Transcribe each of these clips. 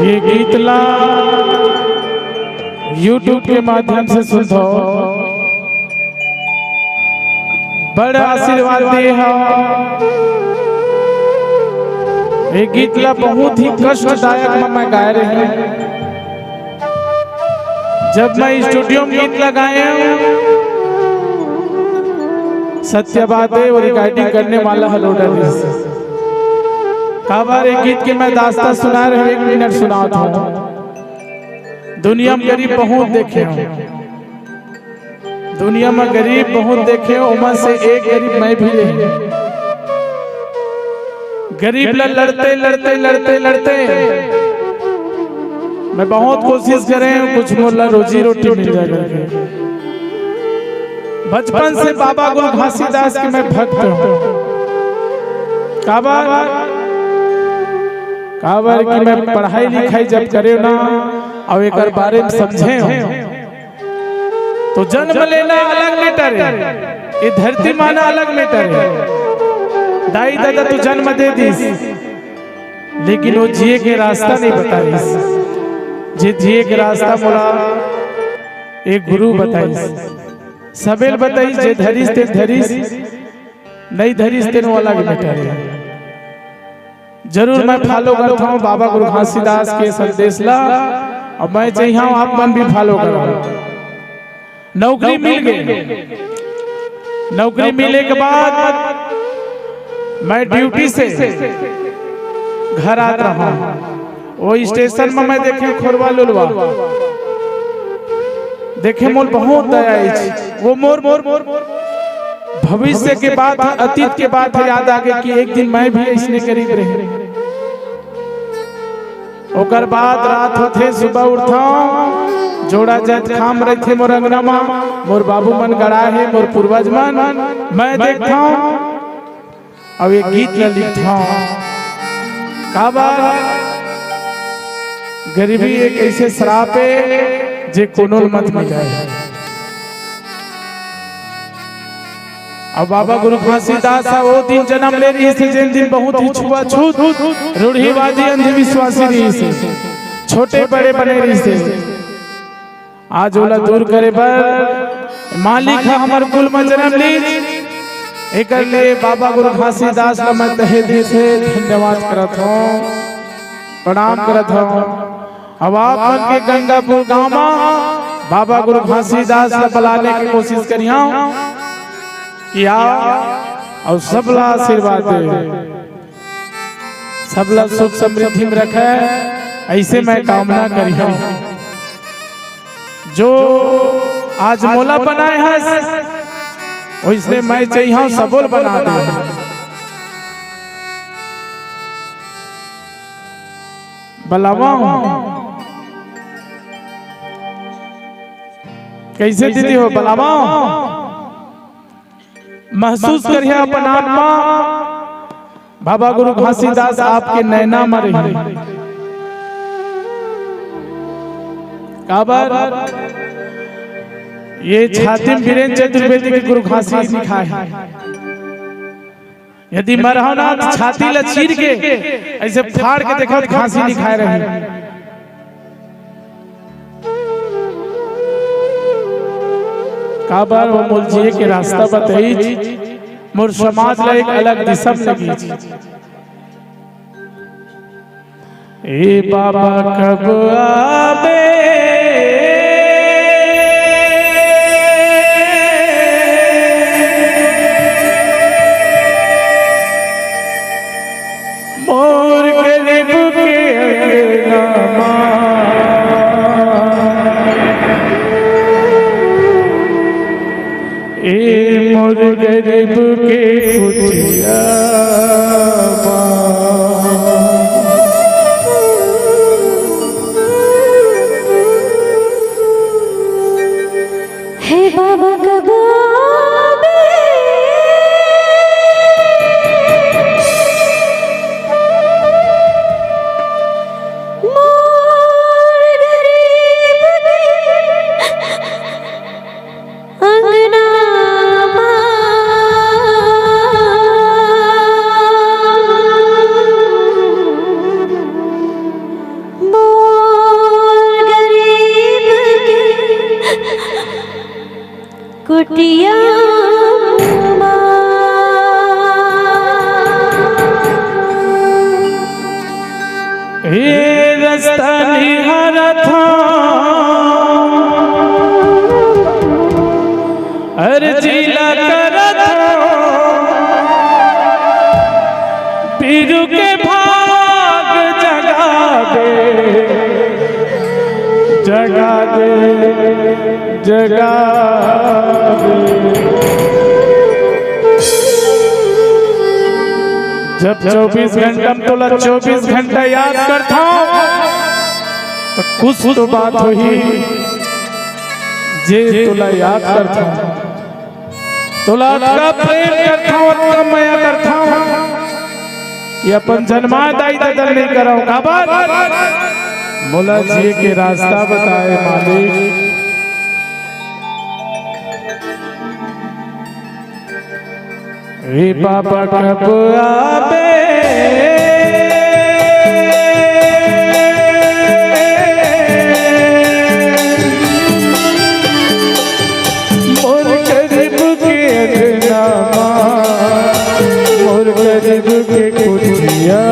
ये गीतला YouTube के माध्यम से सुनते हो, बड़ा आशीर्वाद दे है। ये गीतला बहुत ही कष्टदायक मैं गा रहे हैं। जब मैं स्टूडियो में गीत लगाए सत्य बात है, वो रिकॉर्डिंग करने वाला हलोडर काबार एक गीत के मैं दास्ता सुना रहे, 1 मिनट सुनाता हूँ। दुनिया में गरीब बहुत देखे हो, दुनिया में गरीब बहुत देखे हो, उमर से एक गरीब मैं भी रही। गरीब लड़ते लड़ते लड़ते लड़ते मैं बहुत कोशिश करे कुछ मोला रोजी रोटी मिल जाए। बचपन से बाबा गुरु घासीदास के मैं भक्त हूँ। काबर की मैं पढ़ाई लिखाई जब करे ना और एक बारे में समझे हो, तो जन्म लेना अलग मैटर है, ये धरती माना अलग मैटर है। दाई दादा तो जन्म दे दीस, लेकिन वो जिए के रास्ता नहीं बताइस। जे जिए के रास्ता मोला एक गुरु बताइस, सबेल बताइस। जे धरिस ते धरिस, नहीं धरिस ते नो अलग मैटर है। जरूर मैं फॉलो करता हूँ बाबा गुरु घासीदास के संदेश ला, और मैं चाहिए आप मन भी फॉलो करो। नौकरी मिल गई, नौकरी मिलने के बाद मैं ड्यूटी से घर आ रहा हूँ। वो स्टेशन में मैं देखे खोरवा लुलवा देखे मोर बहुत दया। वो मोर मोर मोर भविष्य के बात, अतीत के बात याद आ गई कि एक दिन मैं भी इसने करीब रहे। ओकर बाद रात होते सुबह उठा, जोड़ा जज खाम रहे थे मोर अंगना में, मोर बाबू मन गड़ा है, मोर पूर्वज मन मैं देखता हूँ। अब ये गीत न लिखता हूँ। गरीबी एक ऐसे श्राप है जे कोनो मत मिल जाए। अब बाबा गुरु घासीदास वो दिन जन्म ले रही से, जिन दिन बहुत ही छुआछूत रूढ़िवादी अंधविश्वासी रही से, छोटे बड़े बने रही से। आज ओला दूर करे पर मालिक है हमार कुल में जन्म ली। एक लिए बाबा गुरु घासीदास का मैं तहे दिल से धन्यवाद करत हूँ, प्रणाम करत हूँ। अब आप मन के गंगापुर गाँव में बाबा गुरु घासीदास का बुलाने की कोशिश करिया या, और सबला आशीर्वाद दे, सबला सुख समृद्धि में रखे, ऐसे मैं कामना करियो। जो आज मोला बनाए है वैसे मैं चाहिए सबोल बना दे। बलावा कैसे दीदी हो, बलावा महसूस करिए अपन आत्मा। बाबा गुरु घासीदास आपके नैना में रही। काबर ये छाती वीरेंद्र चतुर्वेदी के गुरु घासी लिखा है। यदि मरहो ना तो छाती ला चीर के ऐसे फाड़ के देखो तो घासी लिखाए रहे। काबर वो मोल जिए के रास्ता बताई, मोर समाज ला एक अलग दिशा में लगी। ए बाबा कब आवे कुटिया ये रास्ता निहारा था अर्जिला करा था पीरू के भाग जगा दे जगा दे जगा दे। जब 24 घंटा तोला 24 घंटा याद करता हूँ तो कुछ तो बात हुई जे तोला याद करता हूँ तोला का प्रेम करता हूँ का माया करता हूँ ये अपन जन्मादाई बदल नहीं कराऊं का बात मोला जी के रास्ता बताए मालिक। रे बाबा कब आवे मोर गरीब के अंगनामा मोर गरीब के कुटिया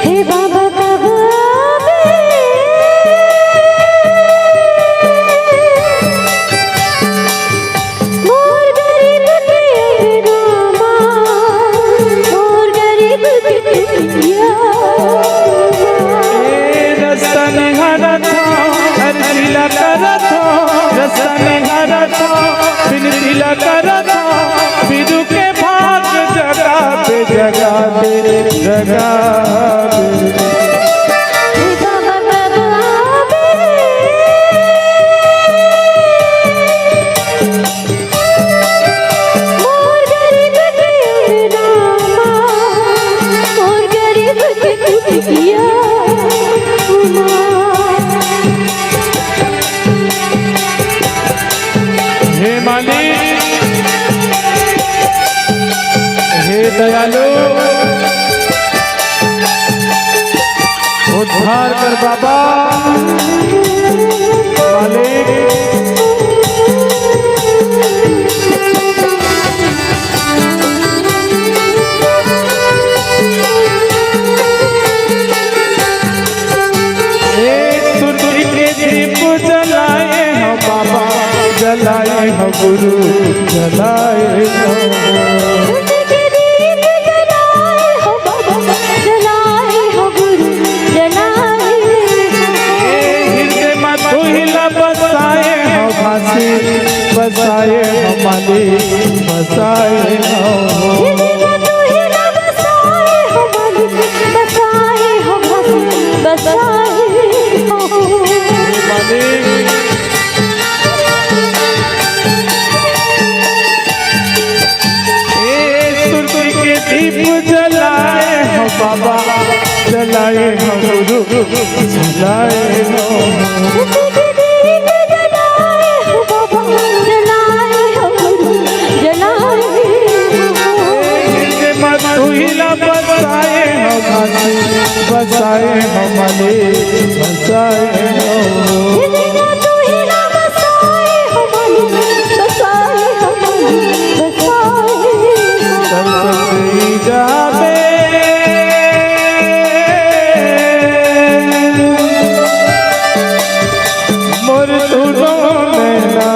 हे बाबा कब आवे मोर गरीब के अंगनामा मोर गरीब के कुटिया। रास्ता निहारा था अर्जिला करा था रास्ता निहारा था बिनतीला करा था बिदु के भाग जगा दे जगा दे जगा दे। हे बाबा कब आवे मोर गरीब के अंगनामा मोर गरीब के कुटिया। हे मालिक हे दयालु उद्धार कर बाबा मालिक। जलाए हो बाबा जलाए हो गुरु जलाए हो जलाए हो गुरु जलाए हृदय में तू हिला बसाए हो फांसी बसाए हो मालिक बसाए हो दीप जलाए हो बाबा जलाए हो गुरु जलाए हो हिला बसाए हो फांसी बसाए हो मालिक बसाए हो जावे मोर दुनो नैना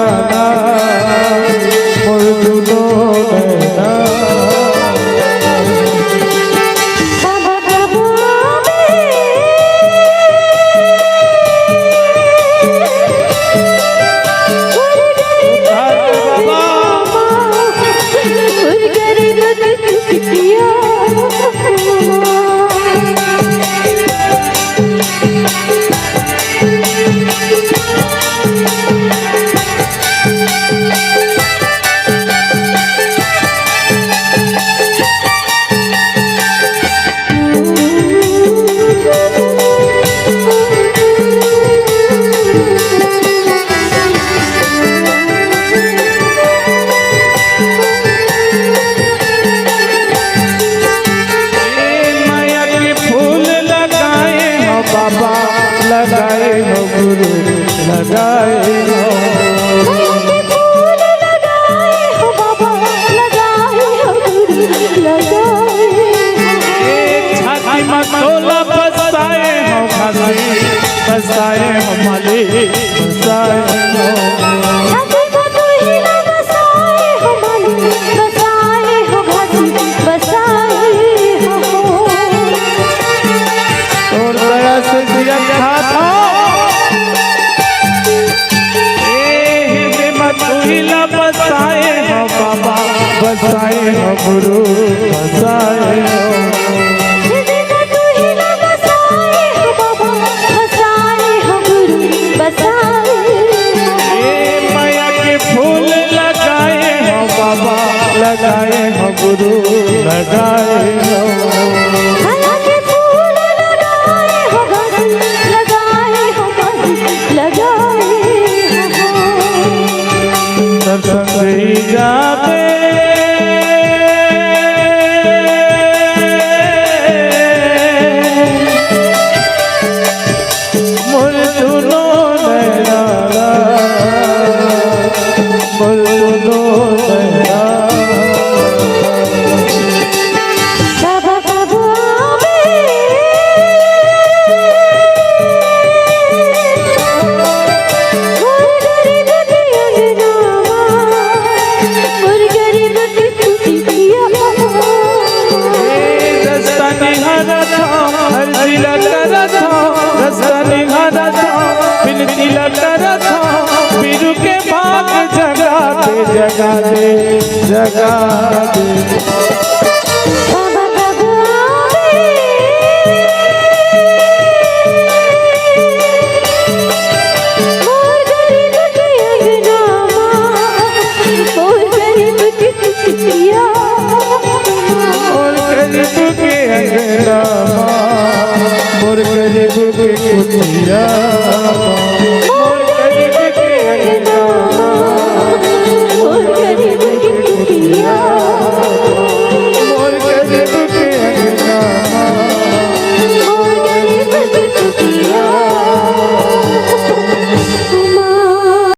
मोर दुनो नैना बाबा कब आवे मतोला बसाए हो खासी बसाए हो माली बसाए हो छाती को तू ही ना बसाए हो माली बसाए हो घासी बसाए हो और दया से दिया खाता मतोला बसाए हो बाबा बसाए हो गुरु बसाए हो लगाए हो गुरु लगाए हो माया के फूल लगाए हो घासी लगाए हो घासी लगाए हो दर्शन ही जावे मोर दुनो नैना मोर दुनो नैना जगा दे जगा दे बाबा बाबा मोर गरीब के अंगना मोर गरीब की खुशियाँ और गरीब के अंगना मोर गरीब की खुशियाँ